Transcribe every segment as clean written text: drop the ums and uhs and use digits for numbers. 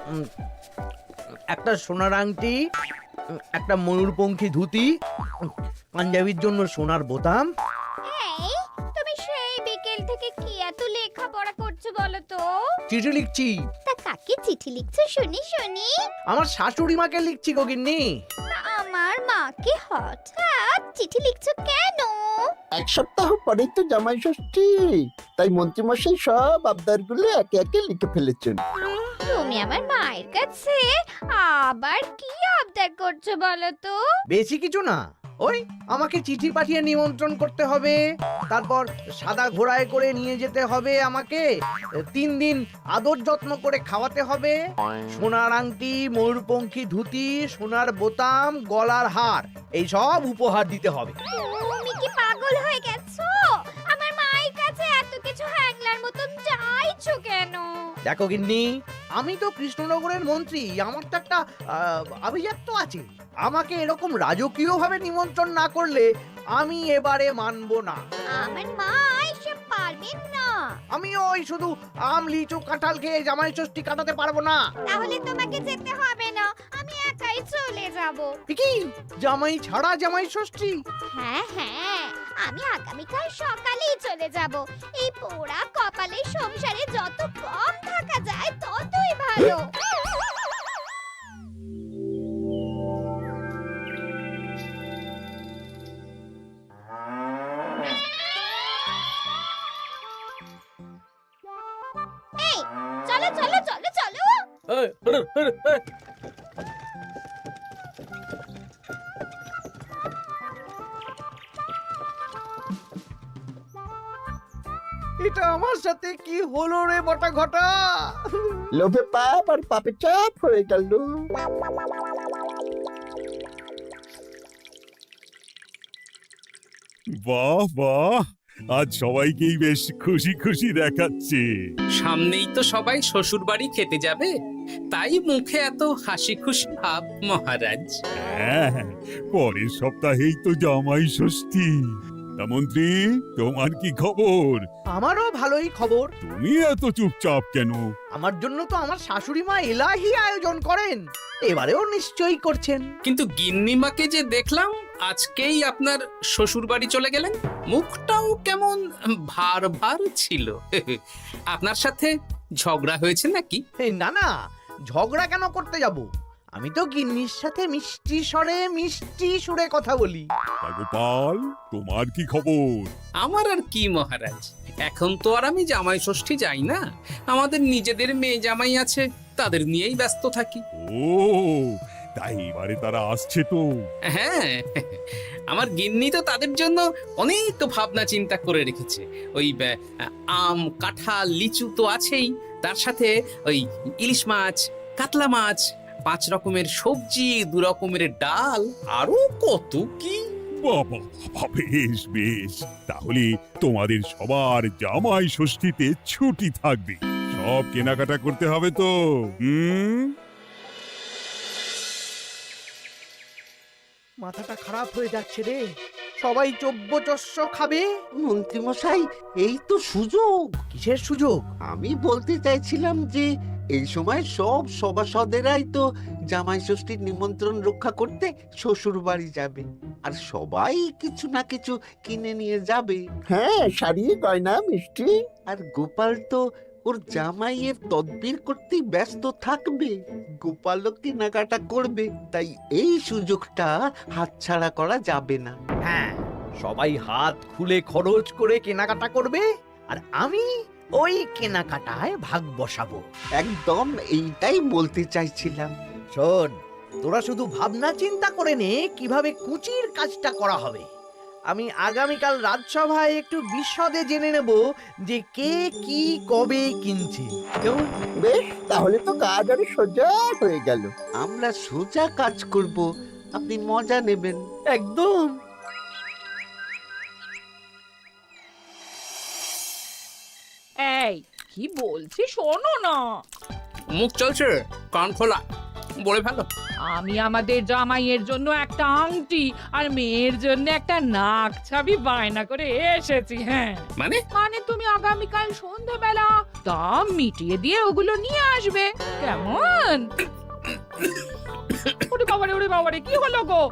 উম, একটা সোনার আংটি, একটা ময়ূরপঙ্খী ধুতি, পাঞ্জাবির জন্য সোনার বোতাম। এই তুমি সেই বিকেল থেকে কি এত লেখাপড়া করছো বলো তো? চিঠি লিখছি, তা কাকে চিঠি লিখছো শুনি শুনি? আমার শাশুড়ি মাকে লিখছি গো গিন্নি। তা আমার মাকে হঠাৎ চিঠি লিখছো কেন? এক সপ্তাহ পরেই তো জামাই ষষ্ঠী, তাই মন্ত্রীমশাই সব আবদারগুলো একে একে লিখে ফেলেছেন। তুমি আমার মায়ের কাছে আবার কি আবদার করছো বলো তো? বেশি কিছু না, ওই আমাকে চিঠি পাঠিয়ে নিমন্ত্রণ করতে হবে, তারপর সাদা ঘোড়ায় করে নিয়ে যেতে হবে আমাকে, 3 দিন আদর যত্ন করে খাওয়াতে হবে, সোনার আংটি, ময়ূরপঙ্খী ধুতি, সোনার বোতাম, গলার হার, এই সব উপহার দিতে হবে। তুমি কি পাগল হয়ে গেছো? আমার মায়ের কাছে এত কিছু হ্যাংলার মতন চাইছো কেন? দেখো গিন্নি, আমি তো কৃষ্ণনগরের মন্ত্রী, আমার তো একটা আভিজাত্য আছে। আমাকে এরকম রাজকীয় ভাবে নিমন্ত্রণ না করলে আমি এবারে মানবো না। আমার মা এসব পারবেন না। আমি ওই শুধু আম লিচু কাঁঠাল খেয়ে জামাই ষষ্ঠী কাটাতে পারবো না। তাহলে তোমাকে যেতে হবে না, আমি একাই চলে যাব। কি জামাই ছাড়া জামাই ষষ্ঠী? হ্যাঁ হ্যাঁ, আমি আগামীকাল সকালেই চলে যাব। এই পোড়া কপালের সংসারে যত কম থাকা যায় ততই ভালো। এই চলো চলো চলো চলো। এটা আমার সাথে কি হলো রে বটা ঘটা? লোভে পাপ আর পাপে চাপ হয়ে গেল। বাহ বাহ, আজ সবাইকেই বেশ খুশি খুশি দেখাচ্ছে। সামনেই তো সবাই শ্বশুর বাড়ি খেতে যাবে, তাই মুখে এত হাসি খুশি ভাব মহারাজ। হ্যাঁ, পরের সপ্তাহেই তো জামাই ষষ্ঠী। তা মন্ত্রী, তোমার কি খবর? আমারও ভালোই খবর। তুমি এত চুপচাপ কেন? আমার জন্য তো আমার শাশুড়ি মা এলাহি আয়োজন করেন, এবারেও নিশ্চয়ই করছেন। কিন্তু গিন্নিমাকে যে দেখলাম আজকেই আপনার শ্বশুর বাড়ি চলে গেলেন, মুখটাও কেমন ভার ভার ছিল। আপনার সাথে ঝগড়া হয়েছে নাকি? এই না না, ঝগড়া কেন করতে যাব? আমি তো গিন্নির সাথে মিষ্টি সুরে কথা বলি। তা গোপাল, তোমার কি খবর? আমার আর কি মহারাজ, এখন তো আর আমি জামাই ষষ্ঠী যাই না, আমাদের নিজেদের মেয়ে জামাই আছে, তাদের নিয়েই ব্যস্ত থাকি। ও, তাই এবারে তারা আসছে তো? হ্যাঁ, আমার গিন্নি তো তাদের জন্য অনেক ভাবনা চিন্তা করে রেখেছে। ওই আম কাঁঠাল লিচু তো আছেই, তার সাথে ওই ইলিশ মাছ, কাতলা মাছ, 5 রকমের সবজি, 2 রকমের ডাল, আরো কত কি। বাবা বাবা, বেশ বেশ, তাহলে তোমাদের সবার জামাই ষষ্ঠীতে ছুটি থাকবে। সব কেনাকাটা করতে হবে তো। মাথাটা খারাপ হয়ে যাচ্ছে রে, সবাই চব্যচস্য খাবে। মন্ত্রীমশাই, এই তো সুযোগ। কিসের সুযোগ? আমি বলতে চাইছিলাম যে এই সময় সব সভাসদেরাই তো জামাই ষষ্ঠীর নিমন্ত্রণ রক্ষা করতে শ্বশুর বাড়ি যাবে, আর সবাই কিছু না কিছু কিনে নিয়ে যাবে। হ্যাঁ, শাড়ি গয়না মিষ্টি। আর গোপাল তো ওর জামাইয়ের তদবির করতেই ব্যস্ত থাকবে। গোপালও কেনাকাটা করবে, তাই এই সুযোগটা হাতছাড়া করা যাবে না। হ্যাঁ, সবাই হাত খুলে খরচ করে কেনাকাটা করবে, আর আমি ওই কেনাকাটায় ভাগ বসাবো। একদম এইটাই বলতে চাইছিলাম। শোন, তোরা শুধু ভাবনা চিন্তা করে নে কিভাবে কুচির কাজটা করা হবে। আমি আগামীকাল রাজসভায় একটু বিশদে জেনে নেব যে কে কি কবে কিনছে। কেমন? বেশ, তাহলে তো কাজ আরো সোজা হয়ে গেল। আমরা সোজা কাজ করব, আপনি মজা নেবেন। একদম। এই কি বলছি শোনো না। মুখ চলছে, কান খোলা, বলে ফেলো। আমি আমাদের জামাইয়ের জন্য একটা আংটি আর মেয়ের জন্য একটা নাক ছাবি বায়না করে এসেছি। হ্যাঁ, মানে মানে তুমি আগামীকাল সন্ধ্যাবেলা দাম মিটিয়ে দিয়ে ওগুলো নিয়ে আসবে, কেমন? ওরে বাবারে কি হলো গো?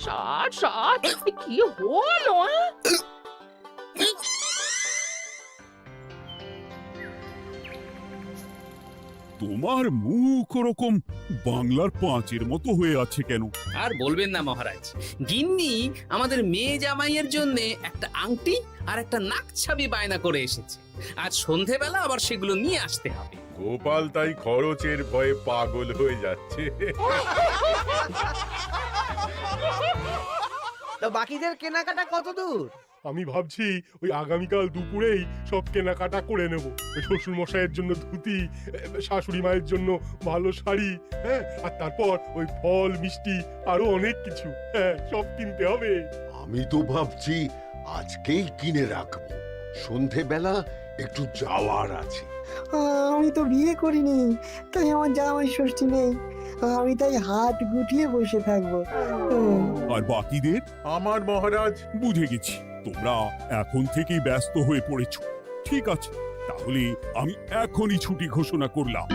সাত সাত কি হলো? তোমার মুখ ওরকম বাংলার পাঁচের মতো হয়ে আছে কেন? আর বলবেন না মহারাজ, গিন্নি আমাদের মেয়ে জামাইয়ের জন্য একটা আংটি আর একটা নাক ছাবি বায়না করে এসেছে। আজ সন্ধেবেলা আবার সেগুলো নিয়ে আসতে হবে। গোপাল তাই খরচের ভয়ে পাগল হয়ে যাচ্ছে। তা বাকিদের কেনাকাটা কত দূর? আমি ভাবছি ওই আগামীকাল দুপুরেই সব কেনাকাটা করে নেব। শ্বশুর মশাইয়ের জন্য ধুতি, শাশুড়ি মায়ের জন্য ভালো শাড়ি, হ্যাঁ, আর তারপর ওই ফল মিষ্টি আরো অনেক কিছু, হ্যাঁ, সব কিনতে হবে। আমি তো ভাবছি আজকেই কিনে রাখবো, সন্ধেবেলা একটু যাওয়ার আছে। আমি তো বিয়ে করিনি, তাই আমার জামাই ষষ্ঠী নেই। আমি তাই হাত গুটিয়ে বসে থাকবো। আর বাকিদের? আমার মহারাজ, বুঝে গেছি, তোমরা এখন থেকেই ব্যস্ত হয়ে পড়েছো। ঠিক আছে, তাহলে আমি এখনই ছুটি ঘোষণা করলাম।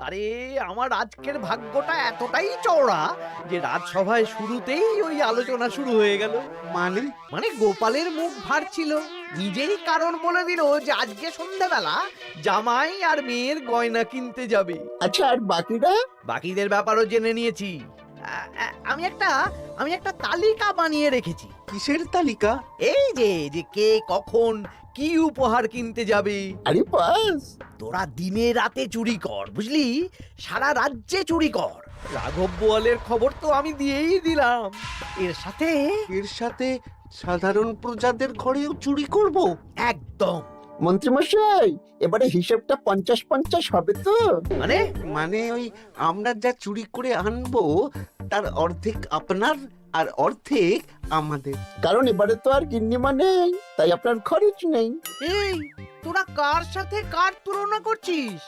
আরে আমার আজকের ভাগ্যটা এতটাই চওড়া যে রাজসভায় শুরুতেই ওই আলোচনা শুরু হয়ে গেল। মানে মানে গোপালের মুখ ভার ছিল, নিজেই কারণ বলে দিল যে আজকে সন্ধ্যাবেলা জামাই আর মেয়ের গয়না কিনতে যাবে। আচ্ছা, আর বাকিরা? বাকিদের ব্যাপারও জেনে নিয়েছি। আমি একটা তালিকা বানিয়ে রেখেছি। কিসের তালিকা? এই যে কে কখন কি উপহার কিনতে যাবে। আরে বাস, তোরা দিনে রাতে চুরি কর, বুঝলি, সারা রাজ্যে চুরি কর। রাঘব বোয়ালের খবর তো আমি দিয়েই দিলাম। এর সাথে সাধারণ প্রজাদের ঘরেও চুরি করব? একদম। মন্ত্রীমশাই, এবারে হিসেবটা 50-50 হবে তো? মানে ওই আমরা যা চুরি করে আনবো তার অর্ধেক আপনার আর অর্ধেক আমাদের। কারণ এবারে তো আর গিন্নিমা নেই, তাই আপনার খরচ নেই। এই তোরা কার সাথে কার তুলনা করছিস?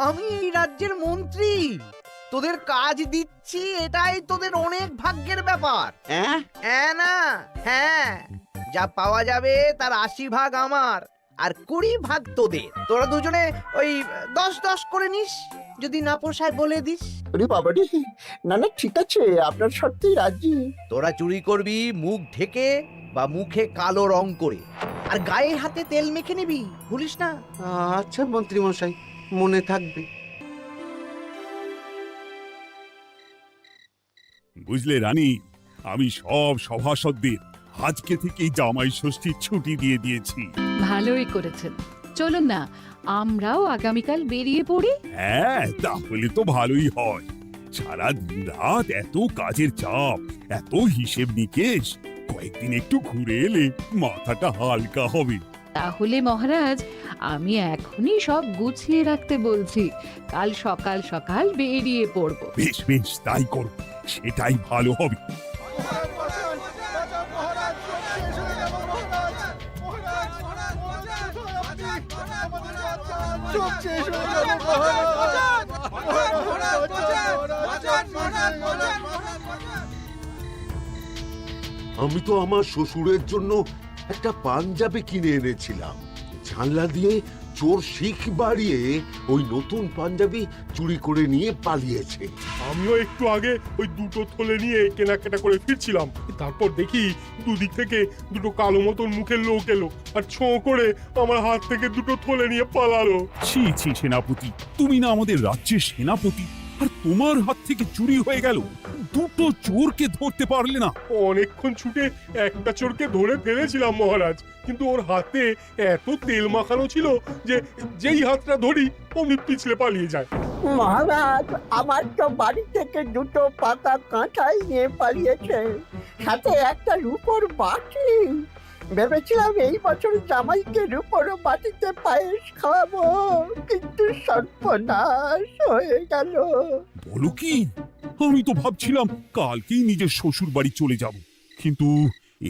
আমি এই রাজ্যের মন্ত্রী, তোদের কাজ দিচ্ছি, এটাই তোদের অনেক ভাগ্যের ব্যাপার। হ্যাঁ না? হ্যাঁ, যা পাওয়া যাবে তার 80 ভাগ আমার আর 20 ভাগ তোদের। তোরা দুজনে ওই 10-10 করে নিস, যদি না পোষায় বলে দিস। আরে বাবারে, না ঠিক আছে, আপনার শর্তেই রাজি। তোরা চুরি করবি মুখ ঢেকে বা মুখে কালো রং করে, আর গায়ে হাতে তেল মেখে নিবি, ভুলিস না। আচ্ছা মন্ত্রী মশাই, মনে থাকবে। বুঝলে রানী, আমি সব সভাসদদের আজকে থেকেই জামাই ষষ্ঠীর ছুটি দিয়ে দিয়েছি। ভালোই করেছেন, চলুন না আমরাও আগামীকাল বেরিয়ে পড়ি। হ্যাঁ, তাহলে তো ভালোই হয়। সারা দিন রাত এত কাজের চাপ, এত হিসেব নিকেশ, কয়েকদিন একটু ঘুরে এলে মাথাটা হালকা হবে। তাহলে মহারাজ, আমি এখনই সব গুছিয়ে রাখতে বলছি, কাল সকাল সকাল বেরিয়ে পড়বো। বেশ বেশ, তাই করো, সেটাই ভালো হবে। আমি তো আমার শ্বশুরের জন্য একটা পাঞ্জাবি কিনে এনেছিলাম, জানলা দিয়ে চোর শিখ বাড়িয়ে ওই নতুন পাঞ্জাবি চুরি করে নিয়ে পালিয়েছে। আমিও একটু আগে ওই দুটো থলে নিয়ে কেনাকাটা করে ফিরছিলাম, তারপর দেখি দুদিক থেকে দুটো কালো মতন মুখের লোক এলো আর ছোঁ করে আমার হাত থেকে দুটো থলে নিয়ে পালালো। ছি ছি সেনাপতি, তুমি না আমাদের রাজ্যের সেনাপতি, আর তোমার হাত থেকে চুরি হয়ে গেল? দুটো চোরকে ধরতে পারলে না? অনেকক্ষণ ছুটে একটা চোরকে ধরে ফেলেছিলাম মহারাজ, কিন্তু ওর হাতে এত তেল মাখানো ছিল যে যেই হাতটা ধরি অমনি পিছলে পালিয়ে যায়। মহারাজ, আমার তো বাড়ি থেকে দুটো পাতা কাঁঠাল নিয়ে পালিয়েছে, সাথে একটা রূপোর বাটি। ভেবেছিলাম এই বছর জামাইকে রূপোর বাটিতে পায়েস খাওয়াবো, কিন্তু সর্বনাশ হয়ে গেল। বলো কি? আমি তো ভাবছিলাম কালকেই নিজের শ্বশুর বাড়ি চলে যাব, কিন্তু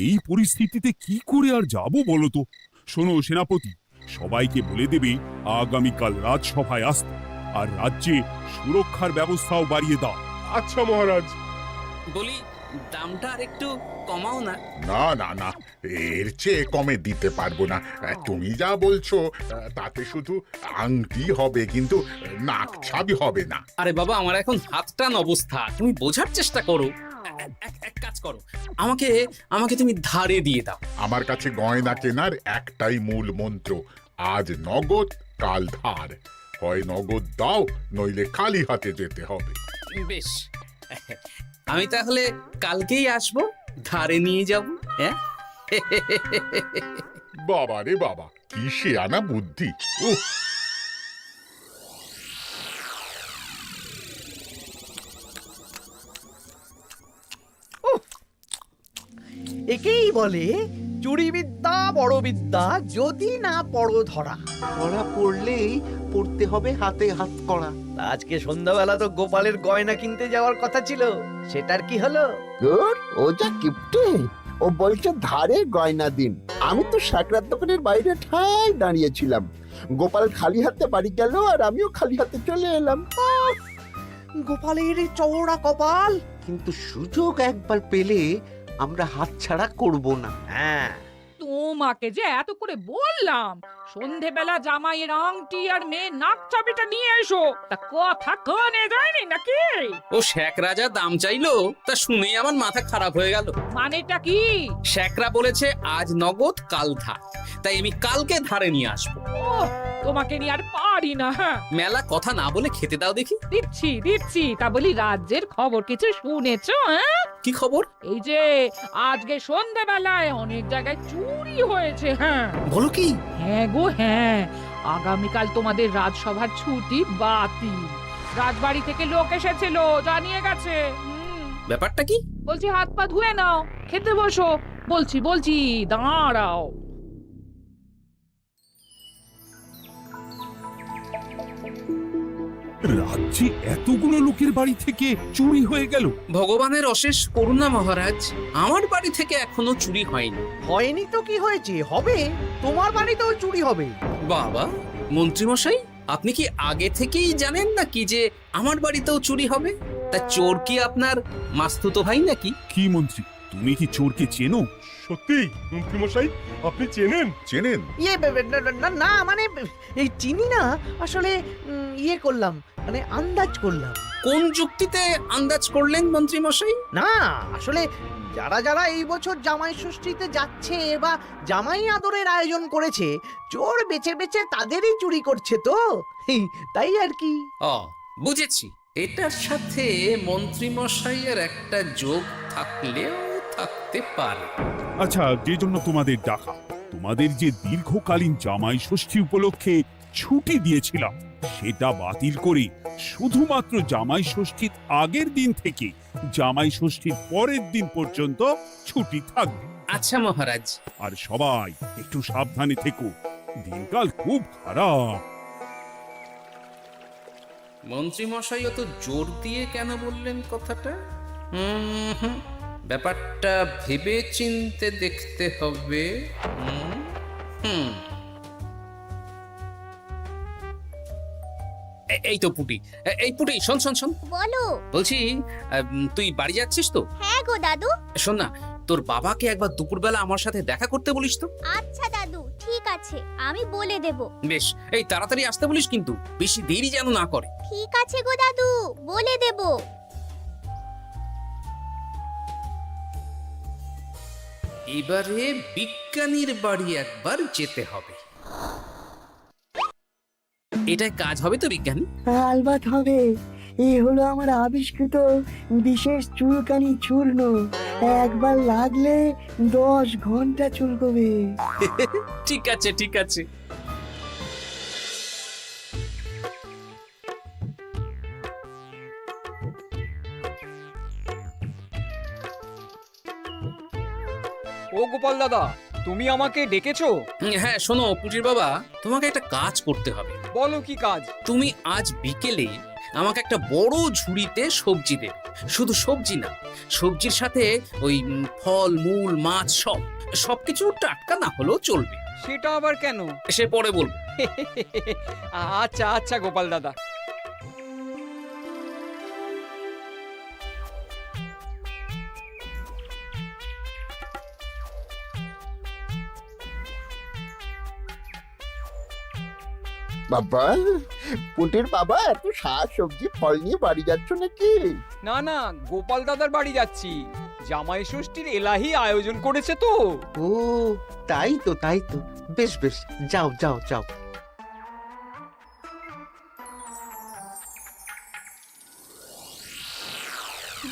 এই পরিস্থিতিতে কি করে আর যাব বলো তো? শোনো সেনাপতি, সবাইকে বলে দেবে আগামীকাল রাজসভায় আসতে, আর রাজ্যে সুরক্ষার ব্যবস্থাও বাড়িয়ে দাও। আচ্ছা মহারাজ। বলি দামটা আর একটু কমাও না। না না না, এর চেয়ে কমে দিতে পারবো না। তুমি যা বলছো তাতে শুধু আংটি হবে, কিন্তু নাক ছাবি হবে না। আরে বাবা, আমার এখন হাত টান অবস্থা, তুমি বোঝার চেষ্টা করো। এক কাজ করো, আমাকে আমাকে তুমি ধারে দিয়ে দাও। আমার কাছে গয়না কেনার একটাই মূল মন্ত্র, আজ নগদ কাল ধার। হয় নগদ দাও, নইলে খালি হাতে যেতে হবে। বেশ, আমি তাহলে কালকেই আসবো, ধারে নিয়ে যাব। হ্যাঁ, বাবা রে বাবা, কি শেয়ানা বুদ্ধি! উহ, একেই বলে চুরি বিদ্যা বড় বিদ্যা, যদি না পড়ো ধরা। ধরা পড়লেই পড়তে হবে হাতে হাত করা। আজকে সন্ধ্যাবেলা তো গোপালের গয়না কিনতে যাওয়ার কথা ছিল, সেটার কি হলো? ধুর, ও যা কিপটে, ও বলছে ধারে গয়না দিন। আমি তো সাকরার দোকানের বাইরে ঠায় দাঁড়িয়েছিলাম, গোপাল খালি হাতে বাড়ি গেল আর আমিও খালি হাতে চলে এলাম। গোপালের এই চওড়া কপাল। কিন্তু সুযোগ একবার পেলে আমরা হাতছাড়া করব না। হ্যাঁ, তোমাকে যে এত করে বললাম সন্ধেবেলা জামাইয়ের আংটি আর মেয়ের নাক চাবিটা নিয়ে এসো, তা কথা কানে যায়নি নাকি? ও শেখ রাজা দাম চাইলো, তা শুনেই আমার মাথা খারাপ হয়ে গেল। মানেটা কি? শেখরা বলেছে আজ নগদ কাল ধার, তাই আমি কালকে ধারে নিয়ে আসবো। ওহ, তোমাকে নিয়ে আর পারি না। হ্যাঁ, মেলা কথা না বলে খেতে দাও দেখি। দিচ্ছি। তা বলি রাজ্যের খবর কিছু শুনেছো? হ্যাঁ, কি খবর? এই যে আজকে সন্ধেবেলায় অনেক জায়গায় চুরি হয়েছে। হ্যাঁ, বলো কি? হ্যাঁ গো হ্যাঁ, আগামীকাল তোমাদের রাজসভার ছুটি বাতিল। রাজবাড়ি থেকে লোক এসেছিল, জানিয়ে গেছে। ব্যাপারটা কি? বলছি হাত পা ধুয়ে নাও, খেতে বসো। বলছি দাঁড়াও। রাজ্যে এতগুলো লোকের বাড়ি থেকে চুরি হয়ে গেল। ভগবানের অশেষ করুণা মহারাজ, আমার বাড়ি থেকে এখনো চুরি হয়নি। হয়নি তো কি হয়েছে, হবে। তোমার বাড়িতেও চুরি হবে। বাবা, মন্ত্রীমশাই, আপনি কি আগে থেকেই জানেন নাকি যে আমার বাড়িতেও চুরি হবে? তা চোর কি আপনার মাস্তুতো ভাই নাকি? কি মন্ত্রী, তুমি কি চোরকে চেনো? সত্যি মন্ত্রীমশাই, আপনি চেনেন? চেনেন? না মানে এই চিনি না আসলে, ইয়ে করলাম, মানে আন্দাজ করলাম। কোন যুক্তিতে আন্দাজ করলেন মন্ত্রীমশাই? না আসলে যারা যারা এই বছর জামাই ষষ্ঠীতে যাচ্ছে বা জামাই আদরের আয়োজন করেছে, চোর বেছে বেছে তাদেরই চুরি করছে তো, তাই আর কি। বুঝেছি, এটার সাথে মন্ত্রীমশাইয়ের একটা যোগ থাকলেও থাকতে পারে। আচ্ছা, যে জন্য তোমাদের ডাকা, তোমাদের যে দীর্ঘকালীন জামাই ষষ্ঠী উপলক্ষে ছুটি দিয়েছিলাম, সেটা বাতিল করে শুধুমাত্র জামাই ষষ্ঠীর আগের দিন থেকে জামাই ষষ্ঠীর পরের দিন পর্যন্ত ছুটি থাকবে। আচ্ছা মহারাজ। আর সবাই একটু সাবধানে থেকো, দিনকাল খুব খারাপ। মন্ত্রীমশাই অত জোর দিয়ে কেন বললেন কথাটা? ব্যাপারটা ভেবে চিনতে দেখতে হবে। এই তো পুটি, এই পুটি, শোন। বলো। বলছি, তুই বাড়ি যাচ্ছিস তো? হ্যাঁ গো দাদু। শোন না, তোর বাবাকে একবার দুপুরবেলা আমার সাথে দেখা করতে বলিস তো। আচ্ছা দাদু, ঠিক আছে, আমি বলে দেব। বেশ, এই তাড়াতাড়ি আসতে বলিস, কিন্তু বেশি দেরি যেন না করে। ঠিক আছে গো দাদু, বলে দেব। এবারে বিজ্ঞানীর বাড়ি একবার যেতে হবে। এটাই কাজ হবে তো বিজ্ঞানী? আলবাত হবে। এই হলো আমার আবিষ্কৃত বিশেষ চুলকানি চূর্ণ। একবার লাগলে 10 ঘন্টা চুলকবে। ঠিক আছে। ও গোপাল দাদা, তুমি আমাকে ডেকেছো? হ্যাঁ, শোনো পুটির বাবা, তোমাকে একটা কাজ করতে হবে। বলো কি কাজ? তুমি আজ বিকেলে আমাকে একটা বড় ঝুড়িতে সবজি দেবে। শুধু সবজি না, সবজির সাথে ওই ফল মূল মাছ সবকিছু টাটকা না হলেও চলবে। সেটা আবার কেন? সে পরে বলবো। আচ্ছা আচ্ছা গোপাল দাদা। বাবা, পুটির বাবা এত শাক সবজি ফল নিয়ে বাড়ি যাচ্ছ নাকি? না না, গোপাল দাদার বাড়ি যাচ্ছি। জামাই ষষ্ঠীর এলাহি আয়োজন করেছে তো। ও তাই তো, তাই তো। বেশ বেশ, যাও যাও যাও।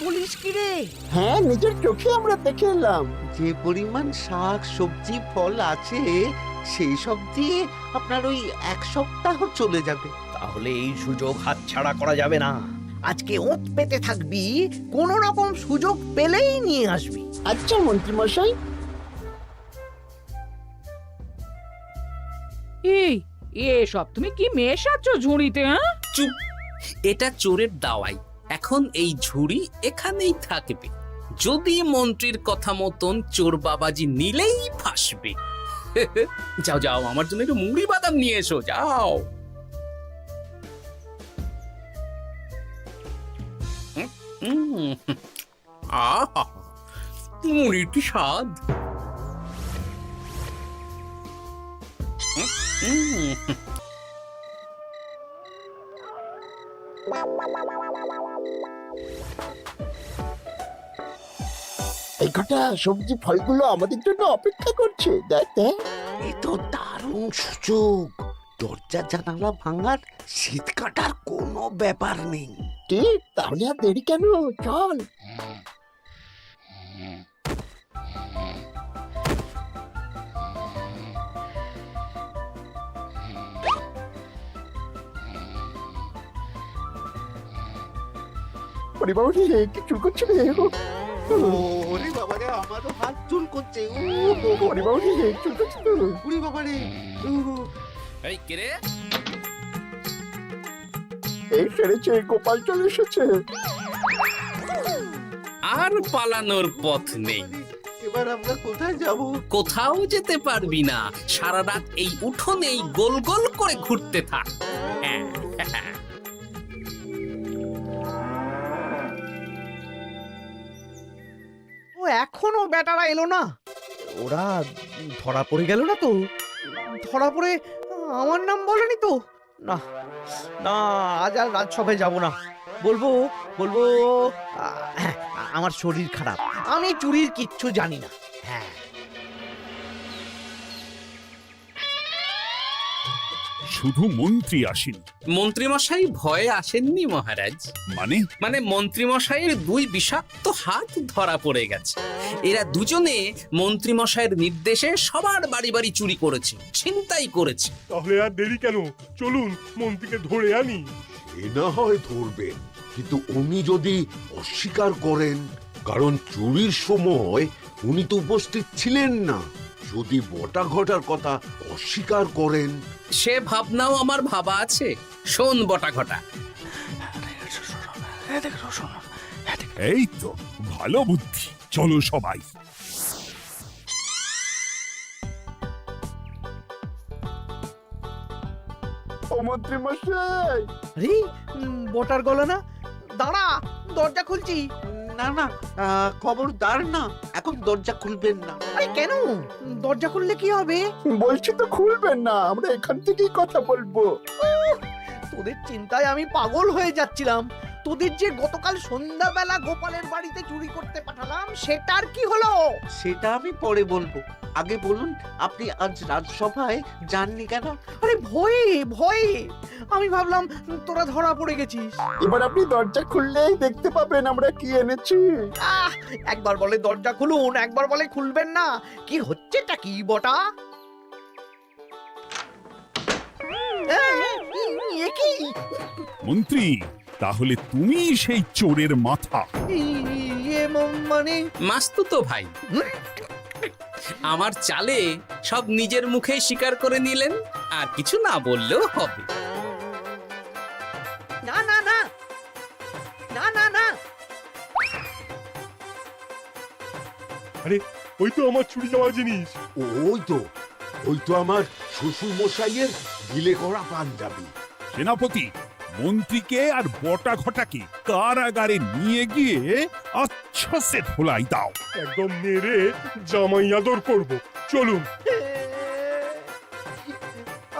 বলিস কি রে? হ্যাঁ, নিজের চোখে আমরা দেখে এলাম। যে পরিমাণ শাক সবজি ফল আছে সেই সব দিয়ে আপনার ওই 1 সপ্তাহ চলে যাবে। তাহলে এই সুযোগ হাতছাড়া করা যাবে না। আজকে ওঁত পেতে থাকবি, কোন রকম সুযোগ পেলেই নিয়ে আসবি। আচ্ছা মন্ত্রী মশাই। এই এসব তুমি কি মেশাচ্ছ ঝুড়িতে? হ্যাঁ, চুপ, এটা চোরের দাওয়াই। এখন এই ঝুড়ি এখানেই থাকবে। যদি মন্ত্রীর কথা মতন চোর বাবাজি নিলেই ফাঁসবে। যাও যাও, আমার জন্য একটু মুড়ি বাদাম নিয়ে এসো, যাও। আহা, মুড়ির কি স্বাদ! এই কটা সবজি ফলগুলো আমাদের জন্য অপেক্ষা করছে, দেখ দেখ। এ তো দারুণ সুযোগ। দরজা জানালা ভাঙার, শীত কাটার কোনো ব্যাপার নেই। ঠিক, তাহলে আর দেরি কেন, চল। পরিবার কি চুল করছে রে? ওরে বাবারে, আমারও হাত চুল করছে। পরিবার চুল করছে তো। ওরে বাবারে। এই কে রে? এই সেরেছে, গোপাল চলে এসেছে। আর পালানোর পথ নেই। এবার আমরা কোথায় যাব? কোথাও যেতে পারবি না। সারা রাত এই উঠোনেই গোল গোল করে ঘুরতে থাক। ও এখনো বেটারা এলো না? ওরা ধরা পড়ে গেল না তো? ধরা পড়ে আমার নাম বলেনি তো? না না, আজ আর রাজসভায় যাব না। বলবো বলবো হ্যাঁ, আমার শরীর খারাপ, আমি চুরির কিচ্ছু জানি না। হ্যাঁ, শুধু মন্ত্রী আসেন। মন্ত্রী মশাই ভয়ে আসেননি মহারাজ। মানে? মানে মন্ত্রী মশাইয়ের 2 বিষাক্ত হাত ধরা পড়ে গেছে। এরা দুজনে মন্ত্রী মশাইয়ের নির্দেশে সবার বাড়ি বাড়ি চুরি করেছে, ছিনতাই করেছে। তাহলে আর দেরি কেন, চলুন মন্ত্রীকে ধরে আনি। এ না হয় ধরবেন, কিন্তু উনি যদি অস্বীকার করেন, কারণ চুরির সময় উনি তো উপস্থিত ছিলেন না, যদি বটা ঘটার কথা অস্বীকার করেন। সে ভাবনাও আমার ভাবা আছে। শোন বটা ঘটা, এই তো ভালো বুদ্ধি, চলো সবাই। ও মন্ত্রী মশাই। আরে বটার গলা না? দাঁড়া, দরজা খুলছি। না না, খবরদার না, এখন দরজা খুলবেন না। আরে কেন? দরজা খুললে কি হবে? বলছি তো খুলবেন না, আমরা এখান থেকেই কথা বলবো। তোদের চিন্তায় আমি পাগল হয়ে যাচ্ছিলাম। তোদের যে গতকাল সন্ধ্যাবেলা গোপালের বাড়িতে চুরি করতে পাঠালাম, সেটার কি হলো? সেটা আমি পরে বলবো। আগে বলুন, আপনি আজ রাজসভায় যাননি কেন? আরে ভয়ে ভয়ে, আমি ভাবলাম তোরা ধরা পড়ে গেছিস। এবার আপনি দরজা খুললেই দেখতে পাবেন আমরা কি এনেছি। একবার বলে দরজা খুলুন, একবার বলে খুলবেন না। কি হচ্ছেটা কি বটা? এ কি? মন্ত্রী, তাহলে তুমি সেই চোরের মাথা? মানে মাস্তুতো ভাই, আমার চালে সব নিজের মুখে স্বীকার করে নিলেন, আর কিছু না বললেও হবে। না না না না না না। আরে ওই তো আমার চুরি যাওয়া জিনিস। ওই তো, ওই তো আমার শ্বশুর মশাইয়ের ঢিলে করা পাঞ্জাবি। সেনাপতি, মন্ত্রীকে আর বটা ঘটাকে কারাগারে নিয়ে গিয়ে আচ্ছা সে ধোলাই দাও। একদম মেরে জামাই আদর করব। চলুন।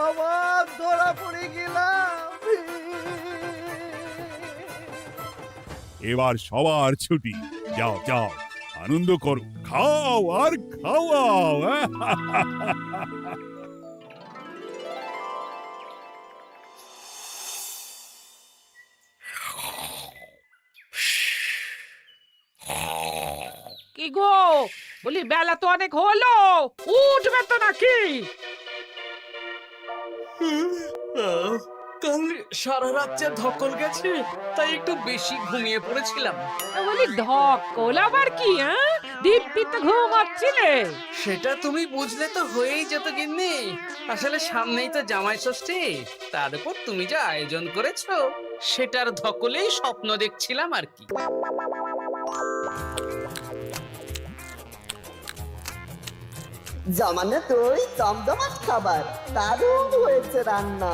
আবার ধরা পড়ে গেলাম। এবার সবার ছুটি, যাও যাও আনন্দ করো, খাও আর খাওয়াও। কি গো, বলি বেলা তো অনেক হলো, উঠবে তো নাকি? কাল সারা রাত যা ধকল গেছে, তাই একটু বেশি ঘুমিয়ে পড়েছিলাম। বলি ধকল আবার কি? দিব্যি তো ঘুমাচ্ছিলে। সেটা তুমি বুঝলে তো হয়েই যেত গিন্নি। আসলে সামনেই তো জামাই ষষ্ঠী, তার উপর তুমি যা আয়োজন করেছো, সেটার ধকলেই স্বপ্ন দেখছিলাম আর কি। জমানে তুই দমদমাট খাবার, দারুণ হয়েছে রান্না।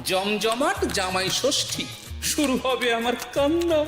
জমজমাট জামাই ষষ্ঠী, শুরু হবে আমার কান্না।